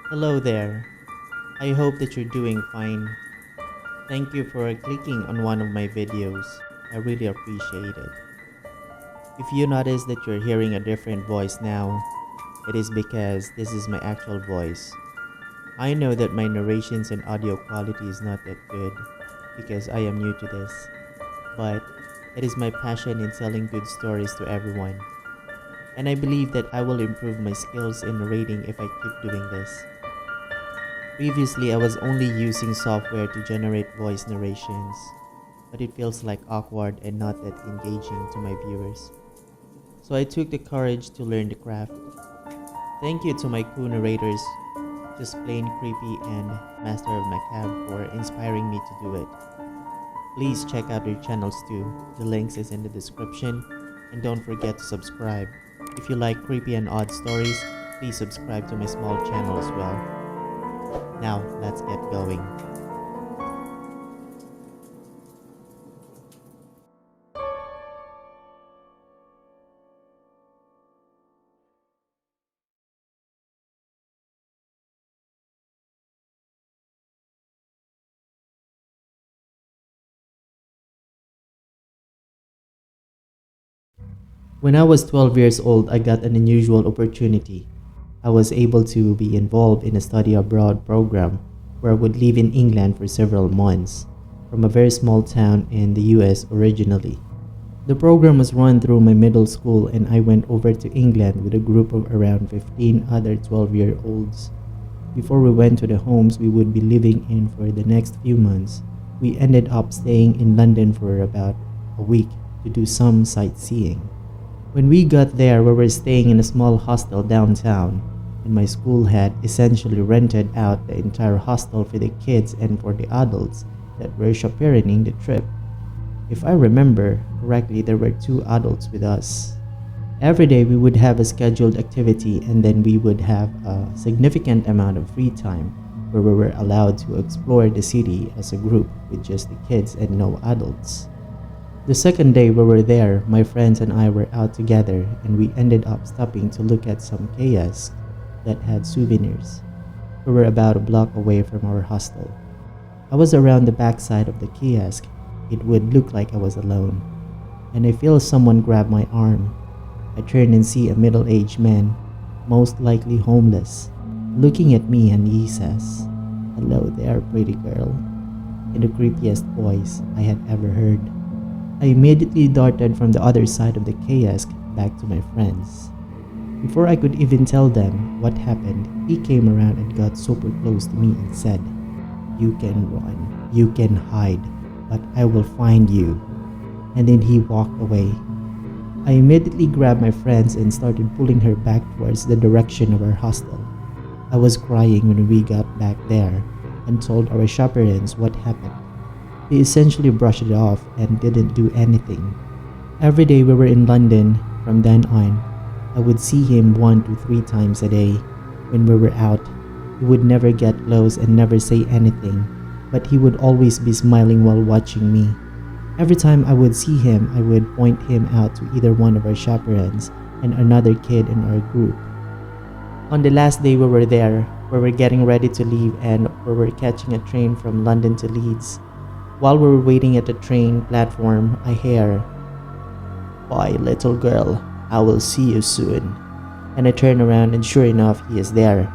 Hello there. I hope that you're doing fine. Thank you for clicking on one of my videos. I really appreciate it. If you notice that you're hearing a different voice now, it is because this is my actual voice. I know that my narrations and audio quality is not that good because I am new to this, but it is my passion in telling good stories to everyone. And I believe that I will improve my skills in narrating if I keep doing this. Previously, I was only using software to generate voice narrations, but it feels like awkward and not that engaging to my viewers. So I took the courage to learn the craft. Thank you to my co-narrators, Just Plain Creepy and Master of Macabre, for inspiring me to do it. Please check out their channels too. The links is in the description, and don't forget to subscribe. If you like creepy and odd stories, please subscribe to my small channel as well. Now, let's get going. When I was 12 years old, I got an unusual opportunity. I was able to be involved in a study abroad program where I would live in England for several months, from a very small town in the US originally. The program was run through my middle school, and I went over to England with a group of around 15 other 12-year-olds. Before we went to the homes we would be living in for the next few months, we ended up staying in London for about a week to do some sightseeing. When we got there, we were staying in a small hostel downtown, and my school had essentially rented out the entire hostel for the kids and for the adults that were chaperoning the trip. If I remember correctly, there were 2 adults with us. Every day we would have a scheduled activity, and then we would have a significant amount of free time where we were allowed to explore the city as a group with just the kids and no adults. The second day we were there, my friends and I were out together, and we ended up stopping to look at some kiosks that had souvenirs. We were about a block away from our hostel. I was around the backside of the kiosk. It would look like I was alone, and I feel someone grab my arm. I turn and see a middle-aged man, most likely homeless, looking at me, and he says, "Hello there, pretty girl," in the creepiest voice I had ever heard. I immediately darted from the other side of the kiosk back to my friends. Before I could even tell them what happened, he came around and got super close to me and said, "You can run, you can hide, but I will find you." And then he walked away. I immediately grabbed my friends and started pulling her back towards the direction of our hostel. I was crying when we got back there and told our chaperons what happened. They essentially brushed it off and didn't do anything. Every day we were in London from then on, I would see him 1 to 3 times a day. When we were out, he would never get close and never say anything, but he would always be smiling while watching me. Every time I would see him, I would point him out to either one of our chaperons and another kid in our group. On the last day we were there, we were getting ready to leave, and we were catching a train from London to Leeds. While we were waiting at the train platform, I hear, "Bye, little girl. I will see you soon." And I turn around, and sure enough, he is there.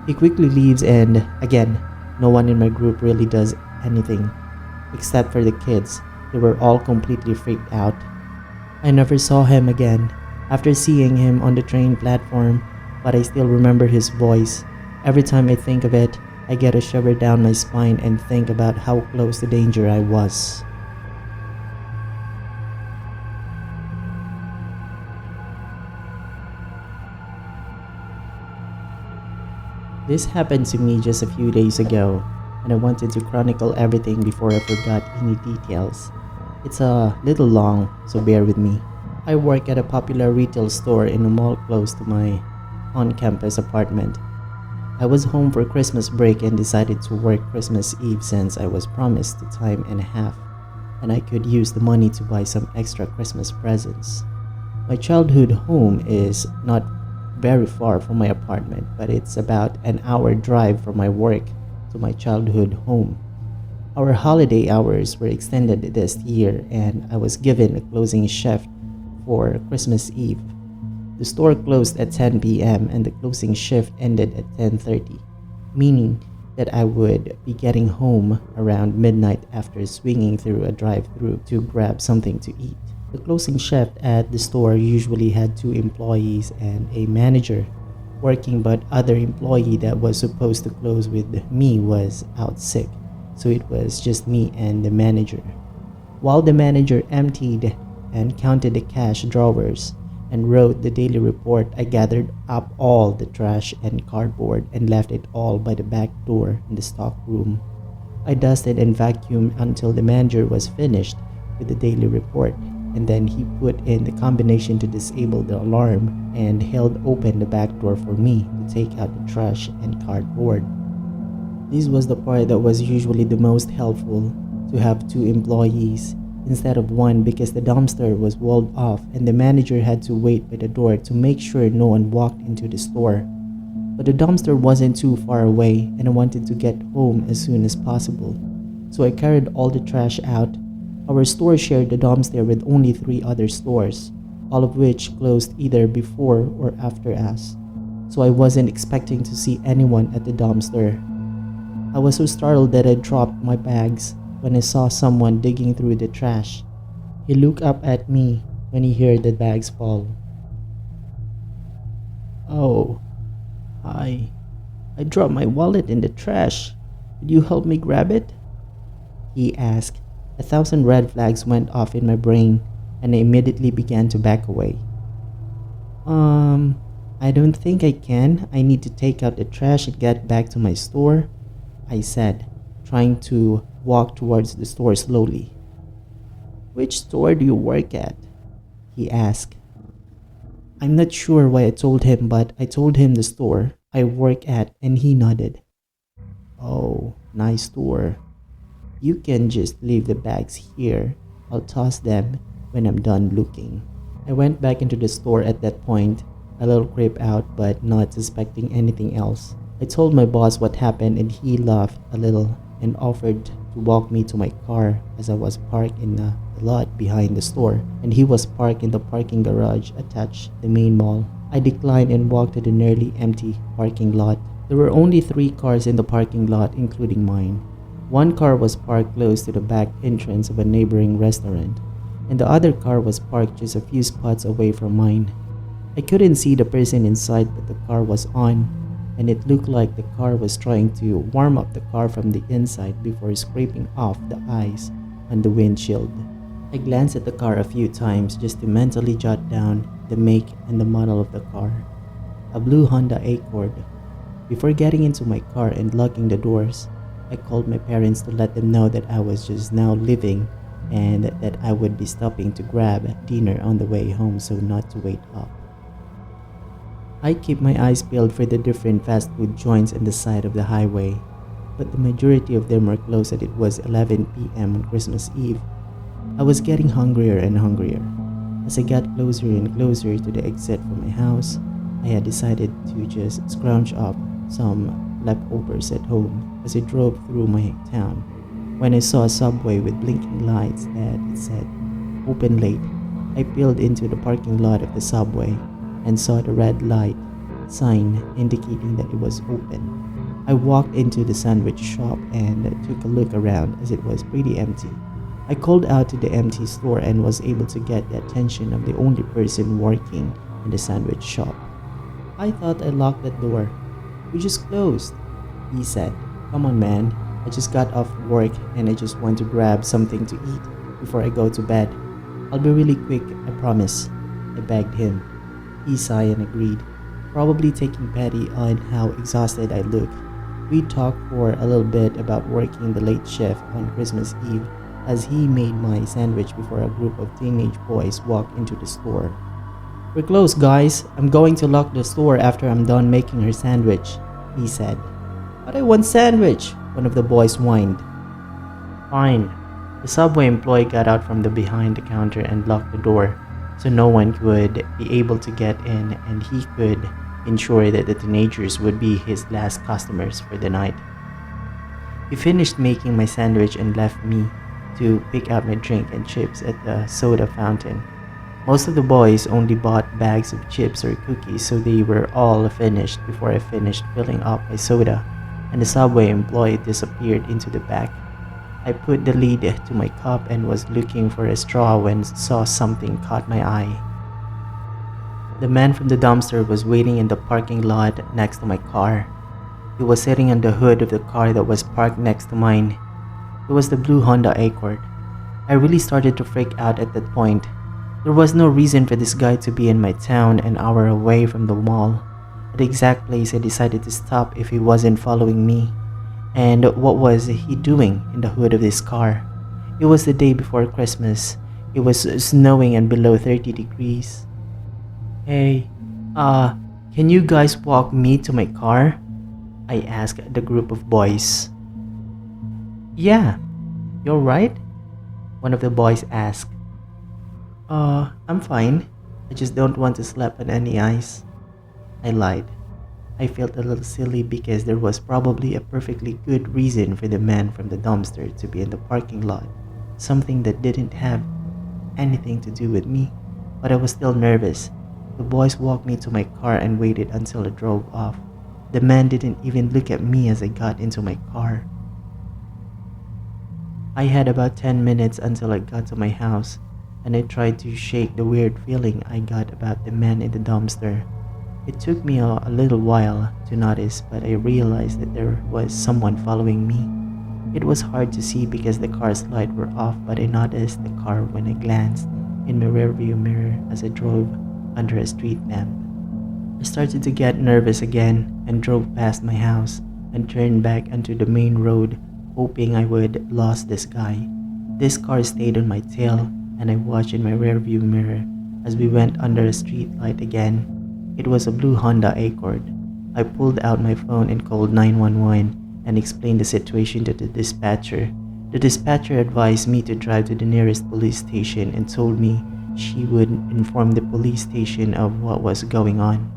He quickly leaves, and again, no one in my group really does anything, except for the kids. They were all completely freaked out. I never saw him again after seeing him on the train platform, but I still remember his voice. Every time I think of it, I get a shiver down my spine and think about how close to danger I was. This happened to me just a few days ago, and I wanted to chronicle everything before I forgot any details. It's a little long, so bear with me. I work at a popular retail store in a mall close to my on-campus apartment. I was home for Christmas break and decided to work Christmas Eve since I was promised the time and a half, and I could use the money to buy some extra Christmas presents. My childhood home is not very far from my apartment, but it's about an hour drive from my work to my childhood home. Our holiday hours were extended this year, and I was given a closing shift for Christmas Eve. The store closed at 10 p.m. and the closing shift ended at 10:30, meaning that I would be getting home around midnight after swinging through a drive-thru to grab something to eat. The closing shift at the store usually had 2 employees and a manager working, but other employee that was supposed to close with me was out sick, so it was just me and the manager. While the manager emptied and counted the cash drawers and wrote the daily report, I gathered up all the trash and cardboard and left it all by the back door in the stock room. I dusted and vacuumed until the manager was finished with the daily report, and then he put in the combination to disable the alarm and held open the back door for me to take out the trash and cardboard. This was the part that was usually the most helpful, to have 2 employees instead of one, because the dumpster was walled off and the manager had to wait by the door to make sure no one walked into the store. But the dumpster wasn't too far away and I wanted to get home as soon as possible, so I carried all the trash out. Our store shared the dumpster with only 3 other stores, all of which closed either before or after us, so I wasn't expecting to see anyone at the dumpster. I was so startled that I dropped my bags when I saw someone digging through the trash. He looked up at me when he heard the bags fall. "Oh, hi. I dropped my wallet in the trash. Could you help me grab it?" he asked. 1,000 red flags went off in my brain and I immediately began to back away. I don't think I can. I need to take out the trash and get back to my store," I said, trying to walk towards the store slowly. "Which store do you work at?" he asked. I'm not sure why I told him, but I told him the store I work at and he nodded. "Oh, nice store. You can just leave the bags here. I'll toss them when I'm done looking." I went back into the store at that point, a little creeped out but not suspecting anything else. I told my boss what happened and he laughed a little and offered to walk me to my car, as I was parked in the lot behind the store and he was parked in the parking garage attached to the main mall. I declined and walked to the nearly empty parking lot. There were only 3 cars in the parking lot, including mine. One car was parked close to the back entrance of a neighboring restaurant, and the other car was parked just a few spots away from mine. I couldn't see the person inside, but the car was on, and it looked like the car was trying to warm up the car from the inside before scraping off the ice on the windshield. I glanced at the car a few times just to mentally jot down the make and the model of the car. A blue Honda Accord. Before getting into my car and locking the doors, I called my parents to let them know that I was just now leaving and that I would be stopping to grab dinner on the way home, so not to wait up. I keep my eyes peeled for the different fast food joints on the side of the highway, but the majority of them were closed as it was 11 p.m. on Christmas Eve. I was getting hungrier and hungrier. As I got closer and closer to the exit from my house, I had decided to just scrounge up some leftovers at home as I drove through my town, when I saw a subway with blinking lights that it said, "Open late." I peeled into the parking lot of the subway and saw the red light sign indicating that it was open. I walked into the sandwich shop and took a look around as it was pretty empty. I called out to the empty store and was able to get the attention of the only person working in the sandwich shop. "I thought I locked that door. We just closed," he said. "Come on, man. I just got off work and I just want to grab something to eat before I go to bed. I'll be really quick, I promise," I begged him. He sighed and agreed, probably taking pity on how exhausted I looked. We talked for a little bit about working the late shift on Christmas Eve as he made my sandwich before a group of teenage boys walked into the store. "We're closed, guys. I'm going to lock the store after I'm done making her sandwich," he said. "But I want sandwich," one of the boys whined. "Fine." The subway employee got out from the behind the counter and locked the door, so no one would be able to get in and he could ensure that the teenagers would be his last customers for the night. He finished making my sandwich and left me to pick out my drink and chips at the soda fountain. Most of the boys only bought bags of chips or cookies, so they were all finished before I finished filling up my soda, and the subway employee disappeared into the back. I put the lid to my cup and was looking for a straw when saw something caught my eye. The man from the dumpster was waiting in the parking lot next to my car. He was sitting on the hood of the car that was parked next to mine. It was the blue Honda Accord. I really started to freak out at that point. There was no reason for this guy to be in my town an hour away from the mall, at the exact place I decided to stop if he wasn't following me. And what was he doing in the hood of this car? It was the day before Christmas. It was snowing and below 30 degrees. Hey, can you guys walk me to my car? I asked the group of boys. Yeah, you're right? One of the boys asked. I'm fine. I just don't want to slap on any ice. I lied. I felt a little silly because there was probably a perfectly good reason for the man from the dumpster to be in the parking lot, something that didn't have anything to do with me, but I was still nervous. The boys walked me to my car and waited until I drove off. The man didn't even look at me as I got into my car. I had about 10 minutes until I got to my house, and I tried to shake the weird feeling I got about the man in the dumpster. It took me a little while to notice, but I realized that there was someone following me. It was hard to see because the car's lights were off, but I noticed the car when I glanced in my rearview mirror as I drove under a street lamp. I started to get nervous again and drove past my house and turned back onto the main road, hoping I would lose this guy. This car stayed on my tail, and I watched in my rearview mirror as we went under a street light again. It was a blue Honda Accord. I pulled out my phone and called 911 and explained the situation to the dispatcher. The dispatcher advised me to drive to the nearest police station and told me she would inform the police station of what was going on.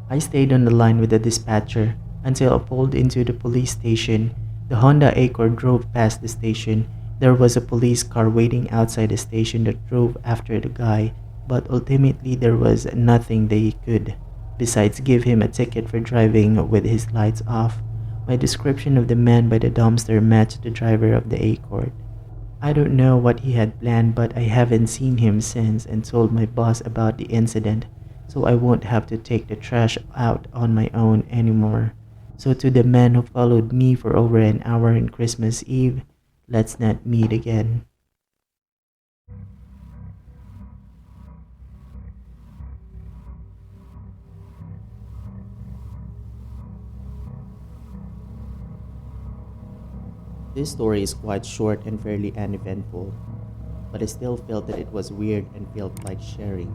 I stayed on the line with the dispatcher until I pulled into the police station. The Honda Accord drove past the station. There was a police car waiting outside the station that drove after the guy, but ultimately there was nothing they could besides give him a ticket for driving with his lights off. My description of the man by the dumpster matched the driver of the Accord. I don't know what he had planned, but I haven't seen him since and told my boss about the incident, so I won't have to take the trash out on my own anymore. So to the man who followed me for over an hour on Christmas Eve, let's not meet again. This story is quite short and fairly uneventful, but I still felt that it was weird and felt like sharing.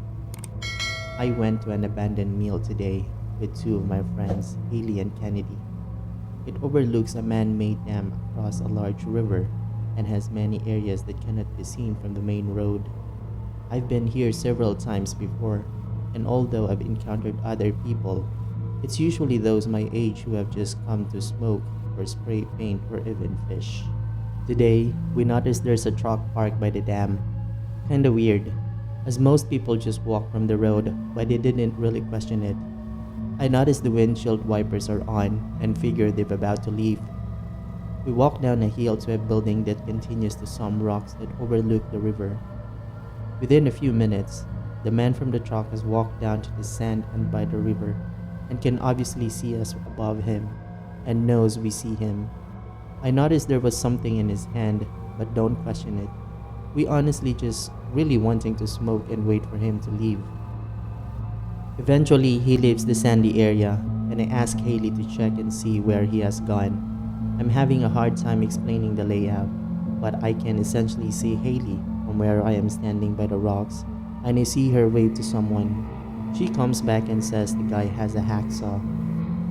I went to an abandoned mill today with two of my friends, Haley and Kennedy. It overlooks a man-made dam across a large river and has many areas that cannot be seen from the main road. I've been here several times before, and although I've encountered other people, it's usually those my age who have just come to smoke or spray paint or even fish. Today, we noticed there's a truck parked by the dam. Kinda weird, as most people just walk from the road, but they didn't really question it. I noticed the windshield wipers are on and figured they're about to leave. We walked down a hill to a building that continues to some rocks that overlook the river. Within a few minutes, the man from the truck has walked down to the sand and by the river and can obviously see us above him and knows we see him. I noticed there was something in his hand, but don't question it. We honestly just really wanting to smoke and wait for him to leave. Eventually, he leaves the sandy area, and I ask Haley to check and see where he has gone. I'm having a hard time explaining the layout, but I can essentially see Haley from where I am standing by the rocks, and I see her wave to someone. She comes back and says the guy has a hacksaw.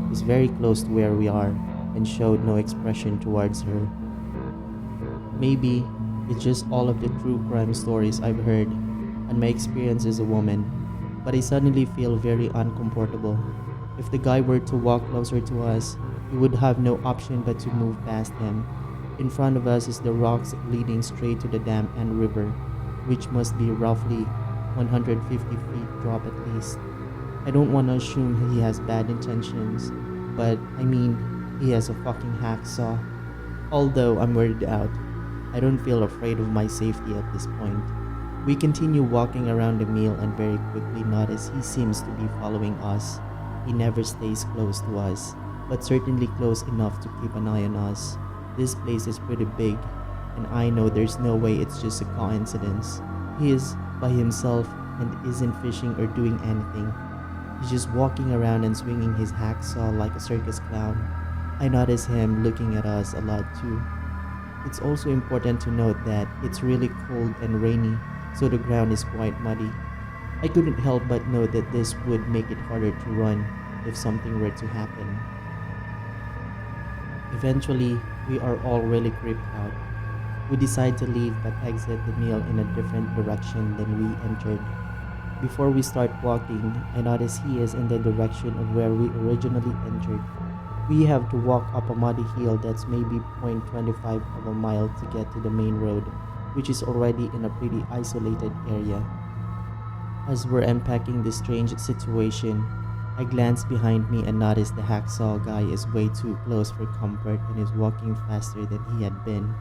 He's very close to where we are and showed no expression towards her. Maybe it's just all of the true crime stories I've heard and my experience as a woman. but I suddenly feel very uncomfortable. If the guy were to walk closer to us, we would have no option but to move past him. In front of us is the rocks leading straight to the dam and river, which must be roughly 150 feet drop at least. I don't want to assume he has bad intentions, but I mean, he has a fucking hacksaw. Although I'm worried out, I don't feel afraid of my safety at this point. We continue walking around the mill and very quickly notice he seems to be following us. He never stays close to us, but certainly close enough to keep an eye on us. This place is pretty big, and I know there's no way it's just a coincidence. He is by himself and isn't fishing or doing anything. He's just walking around and swinging his hacksaw like a circus clown. I notice him looking at us a lot too. It's also important to note that it's really cold and rainy, so the ground is quite muddy. I couldn't help but note that this would make it harder to run if something were to happen. Eventually, we are all really creeped out. We decide to leave but exit the mill in a different direction than we entered. Before we start walking, I notice he is in the direction of where we originally entered. We have to walk up a muddy hill that's maybe 0.25 of a mile to get to the main road, which is already in a pretty isolated area. As we're unpacking this strange situation, I glance behind me and notice the hacksaw guy is way too close for comfort and is walking faster than he had been.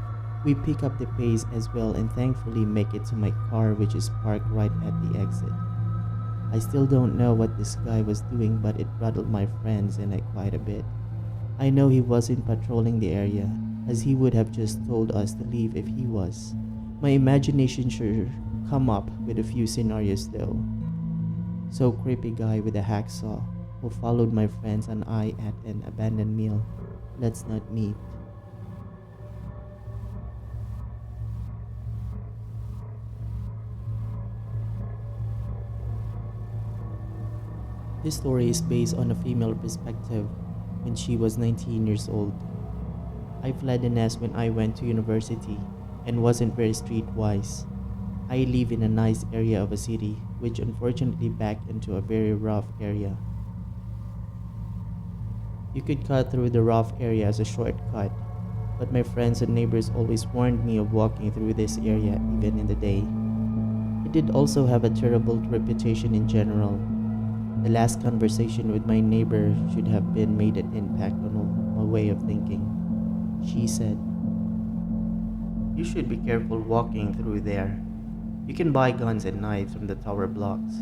We pick up the pace as well and thankfully make it to my car, which is parked right at the exit. I still don't know what this guy was doing, but it rattled my friends and I quite a bit. I know he wasn't patrolling the area, as he would have just told us to leave if he was. My imagination sure come up with a few scenarios though. So creepy guy with a hacksaw who followed my friends and I at an abandoned mill. Let's not meet. This story is based on a female perspective when she was 19 years old. I fled the nest when I went to university and wasn't very streetwise. I live in a nice area of a city, which unfortunately backed into a very rough area. You could cut through the rough area as a shortcut, but my friends and neighbors always warned me of walking through this area even in the day. It did also have a terrible reputation in general. The last conversation with my neighbor should have made an impact on my way of thinking. She said, "You should be careful walking through there. You can buy guns and knives from the tower blocks.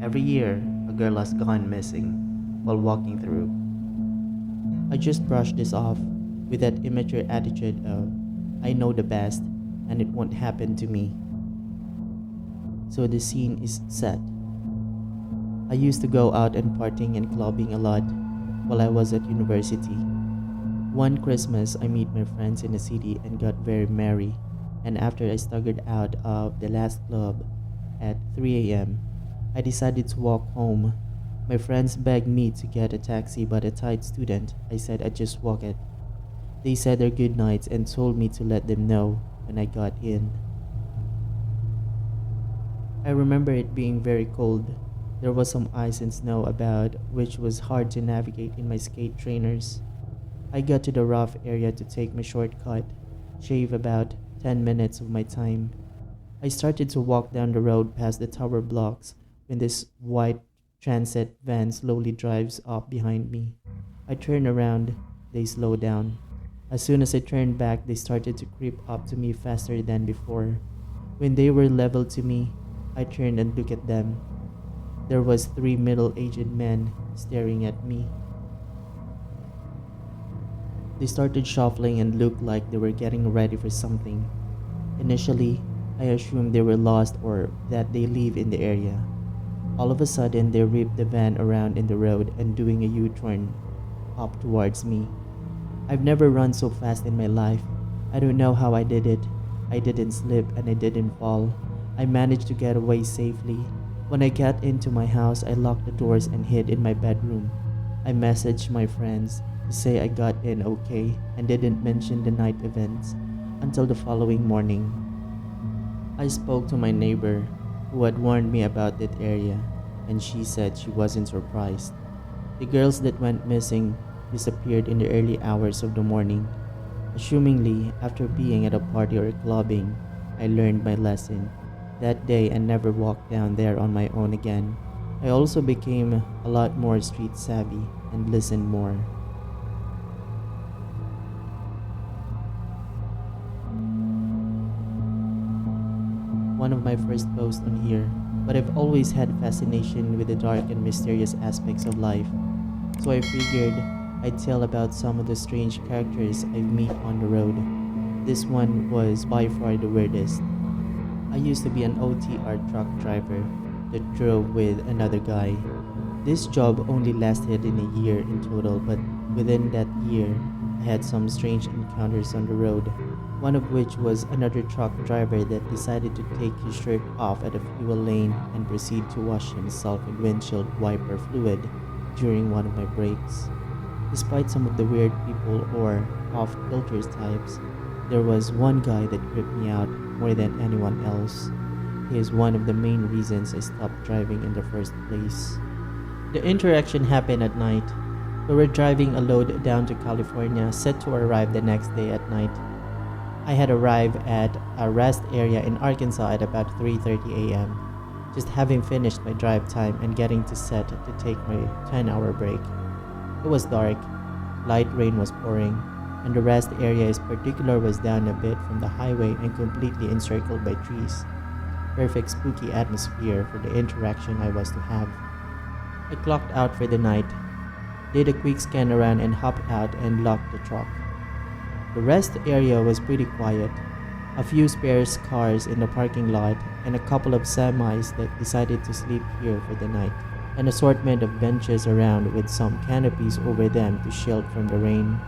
Every year, a girl has gone missing while walking through." I just brushed this off with that immature attitude of, I know the best and it won't happen to me. So the scene is set. I used to go out and partying and clubbing a lot while I was at university. One Christmas, I meet my friends in the city and got very merry, and after I staggered out of the last club at 3 a.m., I decided to walk home. My friends begged me to get a taxi, but a tight student, I said I'd just walk it. They said their good nights and told me to let them know when I got in. I remember it being very cold. There was some ice and snow about, which was hard to navigate in my skate trainers. I got to the rough area to take my shortcut, shave about 10 minutes of my time. I started to walk down the road past the tower blocks when this white transit van slowly drives up behind me. I turn around, they slow down. As soon as I turned back, they started to creep up to me faster than before. When they were level to me, I turned and looked at them. There was 3 middle-aged men staring at me. They started shuffling and looked like they were getting ready for something. Initially, I assumed they were lost or that they live in the area. All of a sudden, they ripped the van around in the road and doing a U-turn up towards me. I've never run so fast in my life. I don't know how I did it. I didn't slip and I didn't fall. I managed to get away safely. When I got into my house, I locked the doors and hid in my bedroom. I messaged my friends to say I got in okay and didn't mention the night events until the following morning. I spoke to my neighbor who had warned me about that area, and she said she wasn't surprised. The girls that went missing disappeared in the early hours of the morning. Assumingly, after being at a party or clubbing, I learned my lesson. That day, I never walked down there on my own again. I also became a lot more street savvy and listened more. One of my first posts on here, but I've always had fascination with the dark and mysterious aspects of life. So I figured I'd tell about some of the strange characters I've met on the road. This one was by far the weirdest. I used to be an OTR truck driver that drove with another guy. This job only lasted in a year in total, but within that year, I had some strange encounters on the road. One of which was another truck driver that decided to take his shirt off at a fuel lane and proceed to wash himself in windshield wiper fluid during one of my breaks. Despite some of the weird people or off-kilter types, there was one guy that creeped me out more than anyone else. He is one of the main reasons I stopped driving in the first place. The interaction happened at night. We were driving a load down to California, set to arrive the next day at night. I had arrived at a rest area in Arkansas at about 3:30 a.m., just having finished my drive time and getting to set to take my 10-hour break. It was dark, light rain was pouring, and the rest area in particular was down a bit from the highway and completely encircled by trees. Perfect spooky atmosphere for the interaction I was to have. I clocked out for the night, did a quick scan around and hopped out and locked the truck. The rest area was pretty quiet. A few spare cars in the parking lot and a couple of semis that decided to sleep here for the night. An assortment of benches around with some canopies over them to shield from the rain.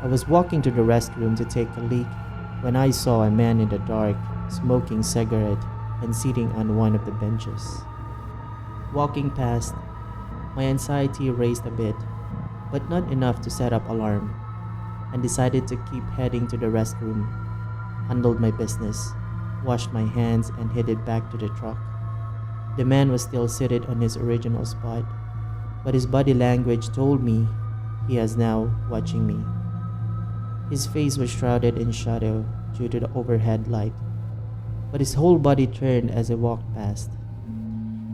I was walking to the restroom to take a leak when I saw a man in the dark smoking cigarette and sitting on one of the benches. Walking past, my anxiety raised a bit, but not enough to set up alarm, and decided to keep heading to the restroom. Handled my business, washed my hands, and headed back to the truck. The man was still seated on his original spot, but his body language told me he was now watching me. His face was shrouded in shadow due to the overhead light, but his whole body turned as I walked past.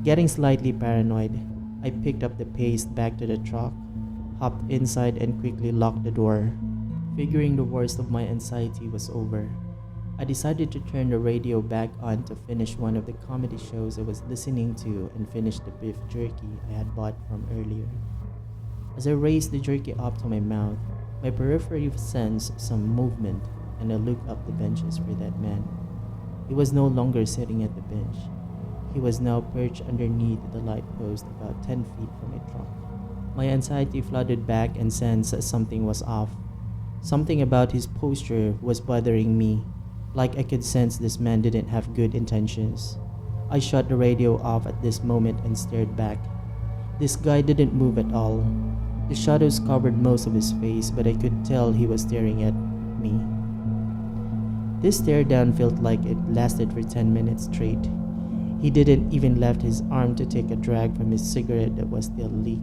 Getting slightly paranoid, I picked up the pace back to the truck, hopped inside and quickly locked the door. Figuring the worst of my anxiety was over, I decided to turn the radio back on to finish one of the comedy shows I was listening to and finish the beef jerky I had bought from earlier. As I raised the jerky up to my mouth, my periphery sensed some movement, and I looked up the benches for that man. He was no longer sitting at the bench. He was now perched underneath the light post about 10 feet from my truck. My anxiety flooded back and sensed something was off. Something about his posture was bothering me, like I could sense this man didn't have good intentions. I shut the radio off at this moment and stared back. This guy didn't move at all. The shadows covered most of his face, but I could tell he was staring at me. This stare down felt like it lasted for 10 minutes straight. He didn't even lift his arm to take a drag from his cigarette that was still lit.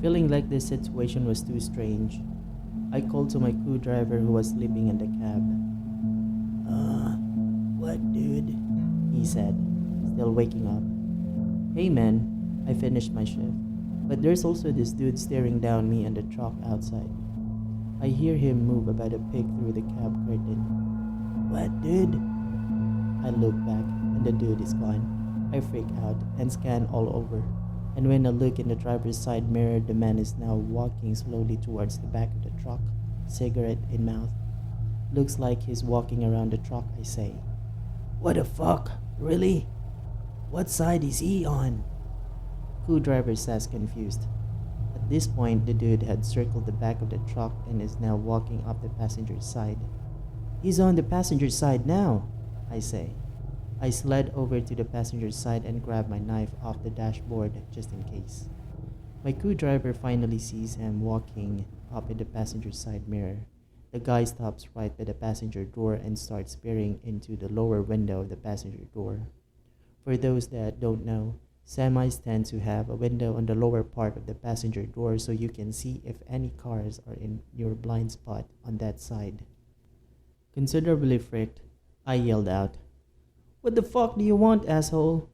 Feeling like this situation was too strange, I called to my co-driver who was sleeping in the cab. What dude? He said, still waking up. Hey man, I finished my shift, but there's also this dude staring down me and the truck outside. I hear him move about a peek through the cab curtain. What dude? I look back and the dude is gone. I freak out and scan all over. And when I look in the driver's side mirror, the man is now walking slowly towards the back of the truck, cigarette in mouth. Looks like he's walking around the truck, I say. What the fuck? Really? What side is he on? Co-driver says confused. At this point, the dude had circled the back of the truck and is now walking up the passenger's side. He's on the passenger side now, I say. I slid over to the passenger side and grabbed my knife off the dashboard just in case. My co-driver finally sees him walking up in the passenger side mirror. The guy stops right by the passenger door and starts peering into the lower window of the passenger door. For those that don't know, Semis tend to have a window on the lower part of the passenger door so you can see if any cars are in your blind spot on that side. Considerably frightened, I yelled out, "What the fuck do you want, asshole?"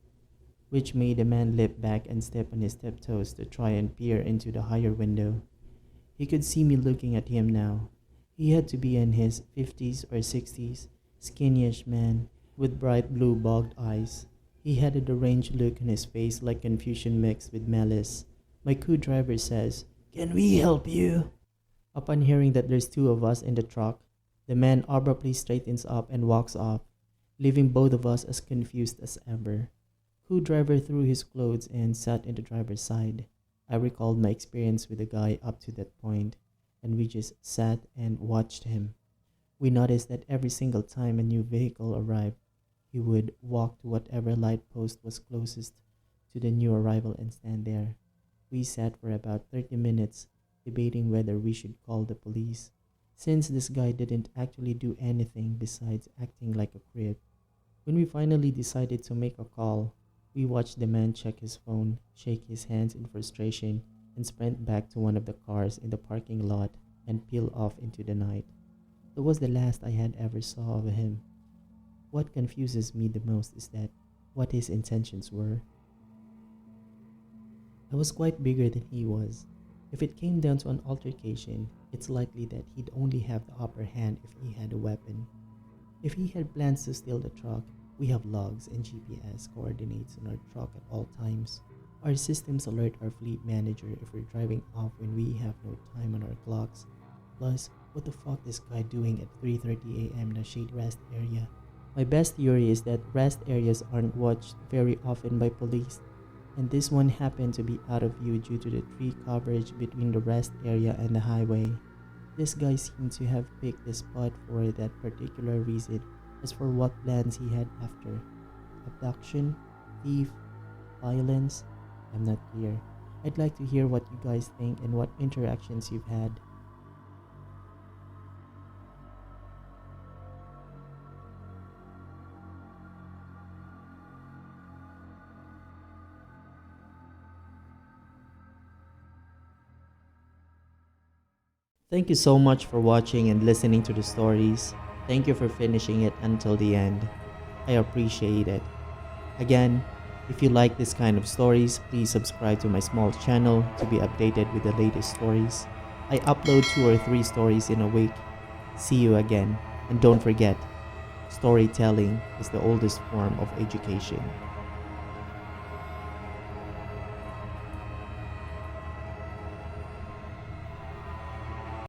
Which made the man leap back and step on his tiptoes to try and peer into the higher window. He could see me looking at him now. He had to be in his 50s or 60s, skinnish man with bright blue bugged eyes. He had a deranged look on his face like confusion mixed with malice. My co-driver says, "Can we help you?" Upon hearing that there's two of us in the truck, the man abruptly straightens up and walks off, leaving both of us as confused as ever. Co-driver threw his clothes and sat in the driver's side. I recalled my experience with the guy up to that point, and we just sat and watched him. We noticed that every single time a new vehicle arrived, he would walk to whatever light post was closest to the new arrival and stand there. We sat for about 30 minutes, debating whether we should call the police, since this guy didn't actually do anything besides acting like a creep. When we finally decided to make a call, we watched the man check his phone, shake his hands in frustration, and sprint back to one of the cars in the parking lot and peel off into the night. That was the last I had ever saw of him. What confuses me the most is that what his intentions were. I was quite bigger than he was. If it came down to an altercation, it's likely that he'd only have the upper hand if he had a weapon. If he had plans to steal the truck, we have logs and GPS coordinates on our truck at all times. Our systems alert our fleet manager if we're driving off when we have no time on our clocks. Plus, what the fuck is this guy doing at 3:30 a.m. in a shade rest area? My best theory is that rest areas aren't watched very often by police, and this one happened to be out of view due to the tree coverage between the rest area and the highway. This guy seemed to have picked the spot for that particular reason. As for what plans he had after, abduction, thief, violence, I'm not clear. I'd like to hear what you guys think and what interactions you've had. Thank you so much for watching and listening to the stories. Thank you for finishing it until the end. I appreciate it. Again, if you like this kind of stories, please subscribe to my small channel to be updated with the latest stories. I upload 2 or 3 stories in a week. See you again, and don't forget, storytelling is the oldest form of education.